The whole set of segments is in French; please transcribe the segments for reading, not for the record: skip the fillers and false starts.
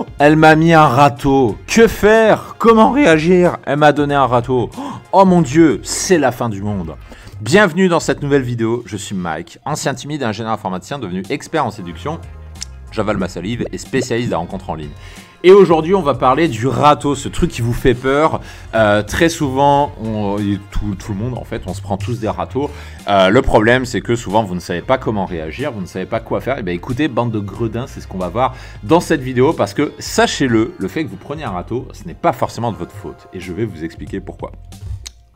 Oh, elle m'a mis un râteau. Que faire? Comment réagir? Elle m'a donné un râteau. Oh mon Dieu, c'est la fin du monde. Bienvenue dans cette nouvelle vidéo, je suis Mike, ancien timide et ingénieur informaticien devenu expert en séduction. J'avale ma salive et spécialiste des rencontres en ligne. Et aujourd'hui, on va parler du râteau, ce truc qui vous fait peur. Très souvent, tout le monde, en fait, on se prend tous des râteaux. Le problème, c'est que souvent, vous ne savez pas comment réagir, vous ne savez pas quoi faire. Et bien, écoutez, bande de gredins, c'est ce qu'on va voir dans cette vidéo. Parce que, sachez-le, le fait que vous preniez un râteau, ce n'est pas forcément de votre faute. Et je vais vous expliquer pourquoi.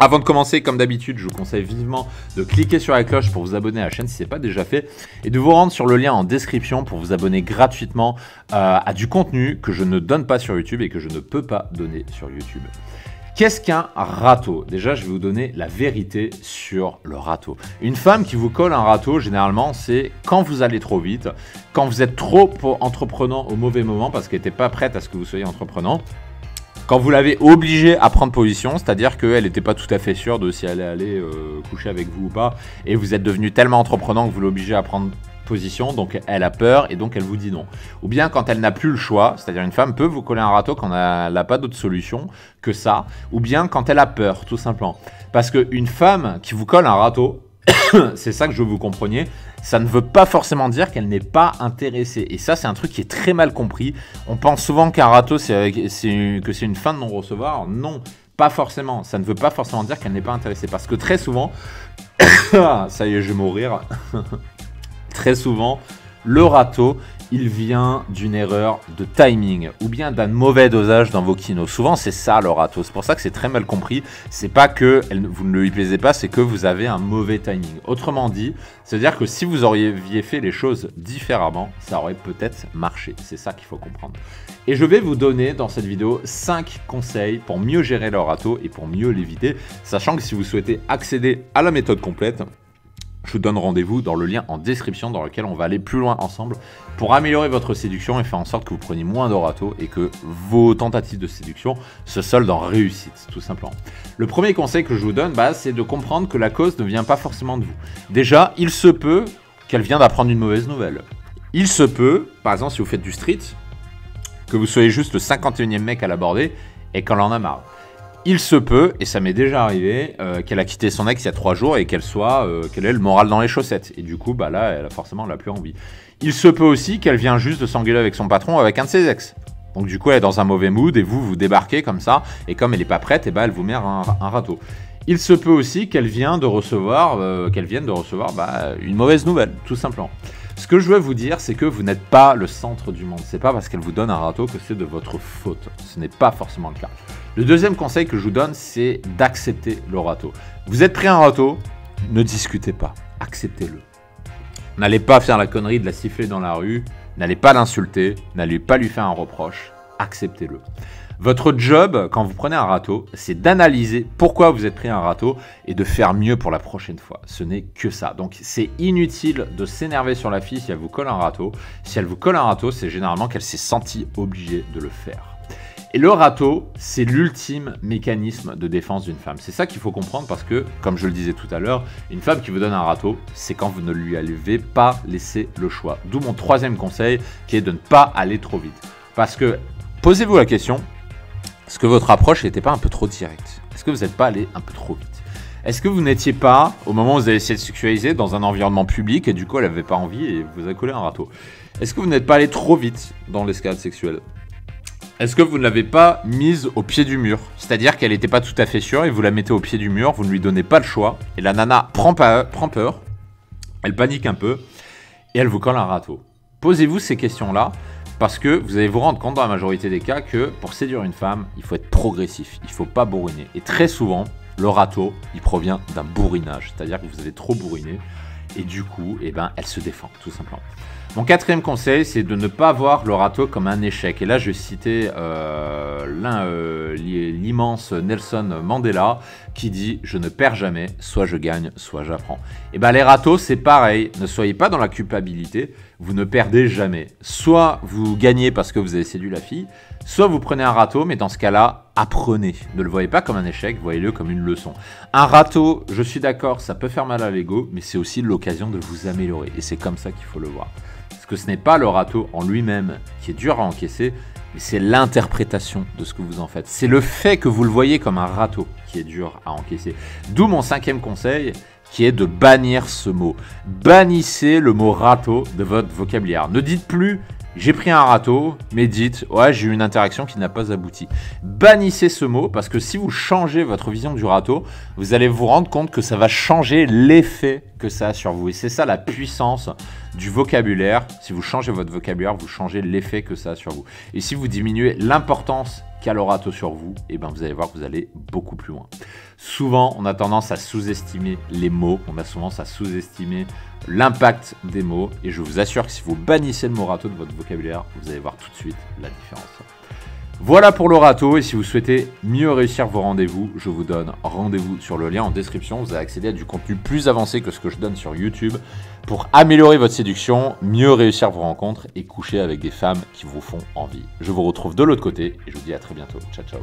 Avant de commencer, comme d'habitude, je vous conseille vivement de cliquer sur la cloche pour vous abonner à la chaîne si ce n'est pas déjà fait et de vous rendre sur le lien en description pour vous abonner gratuitement à du contenu que je ne donne pas sur YouTube et que je ne peux pas donner sur YouTube. Qu'est-ce qu'un râteau? Déjà, je vais vous donner la vérité sur le râteau. Une femme qui vous colle un râteau, généralement, c'est quand vous allez trop vite, quand vous êtes trop entreprenant au mauvais moment parce qu'elle n'était pas prête à ce que vous soyez entreprenant. Quand vous l'avez obligée à prendre position, c'est-à-dire qu'elle n'était pas tout à fait sûre de si elle allait coucher avec vous ou pas, et vous êtes devenu tellement entreprenant que vous l'obligez à prendre position, donc elle a peur et donc elle vous dit non. Ou bien quand elle n'a plus le choix, c'est-à-dire une femme peut vous coller un râteau quand elle n'a pas d'autre solution que ça, ou bien quand elle a peur, tout simplement. Parce qu'une femme qui vous colle un râteau, c'est ça que je veux que vous compreniez, ça ne veut pas forcément dire qu'elle n'est pas intéressée. Et ça, c'est un truc qui est très mal compris. On pense souvent qu'un râteau, c'est une fin de non-recevoir. Non, pas forcément. Ça ne veut pas forcément dire qu'elle n'est pas intéressée. Parce que très souvent, ça y est, je vais mourir. Très souvent, le râteau, il vient d'une erreur de timing ou bien d'un mauvais dosage dans vos kinos. Souvent, c'est ça le râteau. C'est pour ça que c'est très mal compris. C'est pas que vous ne lui plaisez pas, c'est que vous avez un mauvais timing. Autrement dit, c'est-à-dire que si vous auriez fait les choses différemment, ça aurait peut-être marché. C'est ça qu'il faut comprendre. Et je vais vous donner dans cette vidéo 5 conseils pour mieux gérer le râteau et pour mieux l'éviter. Sachant que si vous souhaitez accéder à la méthode complète, je vous donne rendez-vous dans le lien en description dans lequel on va aller plus loin ensemble pour améliorer votre séduction et faire en sorte que vous preniez moins de râteaux et que vos tentatives de séduction se soldent en réussite, tout simplement. Le premier conseil que je vous donne, c'est de comprendre que la cause ne vient pas forcément de vous. Déjà, il se peut qu'elle vienne d'apprendre une mauvaise nouvelle. Il se peut, par exemple, si vous faites du street, que vous soyez juste le 51e mec à l'aborder et qu'elle en a marre. Il se peut, et ça m'est déjà arrivé, qu'elle a quitté son ex il y a 3 jours et qu'elle ait le moral dans les chaussettes. Et du coup, là, elle a plus envie. Il se peut aussi qu'elle vient juste de s'engueuler avec son patron ou avec un de ses ex. Donc du coup, elle est dans un mauvais mood et vous débarquez comme ça. Et comme elle n'est pas prête, elle vous met un râteau. Il se peut aussi qu'elle vienne de recevoir une mauvaise nouvelle, tout simplement. Ce que je veux vous dire, c'est que vous n'êtes pas le centre du monde. C'est pas parce qu'elle vous donne un râteau que c'est de votre faute. Ce n'est pas forcément le cas. Le deuxième conseil que je vous donne, c'est d'accepter le râteau. Vous êtes pris un râteau, ne discutez pas, acceptez-le. N'allez pas faire la connerie de la siffler dans la rue, n'allez pas l'insulter, n'allez pas lui faire un reproche, acceptez-le. Votre job, quand vous prenez un râteau, c'est d'analyser pourquoi vous êtes pris un râteau et de faire mieux pour la prochaine fois. Ce n'est que ça. Donc, c'est inutile de s'énerver sur la fille si elle vous colle un râteau. Si elle vous colle un râteau, c'est généralement qu'elle s'est sentie obligée de le faire. Et le râteau, c'est l'ultime mécanisme de défense d'une femme. C'est ça qu'il faut comprendre parce que, comme je le disais tout à l'heure, une femme qui vous donne un râteau, c'est quand vous ne lui avez pas laissé le choix. D'où mon troisième conseil qui est de ne pas aller trop vite. Parce que, posez-vous la question, est-ce que votre approche n'était pas un peu trop directe? Est-ce que vous n'êtes pas allé un peu trop vite? Est-ce que vous n'étiez pas, au moment où vous avez essayé de sexualiser, dans un environnement public et du coup elle n'avait pas envie et vous avez collé un râteau? Est-ce que vous n'êtes pas allé trop vite dans l'escalade sexuelle? Est-ce que vous ne l'avez pas mise au pied du mur? C'est-à-dire qu'elle n'était pas tout à fait sûre et vous la mettez au pied du mur, vous ne lui donnez pas le choix et la nana prend peur, elle panique un peu et elle vous colle un râteau. Posez-vous ces questions-là parce que vous allez vous rendre compte dans la majorité des cas que pour séduire une femme, il faut être progressif, il ne faut pas bourriner. Et très souvent, le râteau, il provient d'un bourrinage, c'est-à-dire que vous avez trop bourriné et du coup, elle se défend tout simplement. Mon quatrième conseil, c'est de ne pas voir le râteau comme un échec. Et là, je citais l'immense Nelson Mandela qui dit « Je ne perds jamais, soit je gagne, soit j'apprends ». Et les râteaux, c'est pareil. Ne soyez pas dans la culpabilité, vous ne perdez jamais. Soit vous gagnez parce que vous avez séduit la fille, soit vous prenez un râteau, mais dans ce cas-là, apprenez. Ne le voyez pas comme un échec, voyez-le comme une leçon. Un râteau, je suis d'accord, ça peut faire mal à l'ego, mais c'est aussi l'occasion de vous améliorer. Et c'est comme ça qu'il faut le voir. Parce que ce n'est pas le râteau en lui-même qui est dur à encaisser, mais c'est l'interprétation de ce que vous en faites. C'est le fait que vous le voyez comme un râteau qui est dur à encaisser. D'où mon 5e conseil, qui est de bannir ce mot. Bannissez le mot râteau de votre vocabulaire. Ne dites plus « j'ai pris un râteau », mais dites « ouais, j'ai eu une interaction qui n'a pas abouti ». Bannissez ce mot parce que si vous changez votre vision du râteau, vous allez vous rendre compte que ça va changer l'effet que ça a sur vous. Et c'est ça la puissance du vocabulaire. Si vous changez votre vocabulaire, vous changez l'effet que ça a sur vous. Et si vous diminuez l'importance qu'a le râteau sur vous, et ben vous allez voir que vous allez beaucoup plus loin. Souvent, on a tendance à sous-estimer les mots, on a tendance à sous-estimer l'impact des mots, et je vous assure que si vous bannissez le mot râteau de votre vocabulaire, vous allez voir tout de suite la différence. Voilà pour le râteau, et si vous souhaitez mieux réussir vos rendez-vous, je vous donne rendez-vous sur le lien en description. Vous allez accéder à du contenu plus avancé que ce que je donne sur YouTube pour améliorer votre séduction, mieux réussir vos rencontres et coucher avec des femmes qui vous font envie. Je vous retrouve de l'autre côté et je vous dis à très bientôt. Ciao, ciao.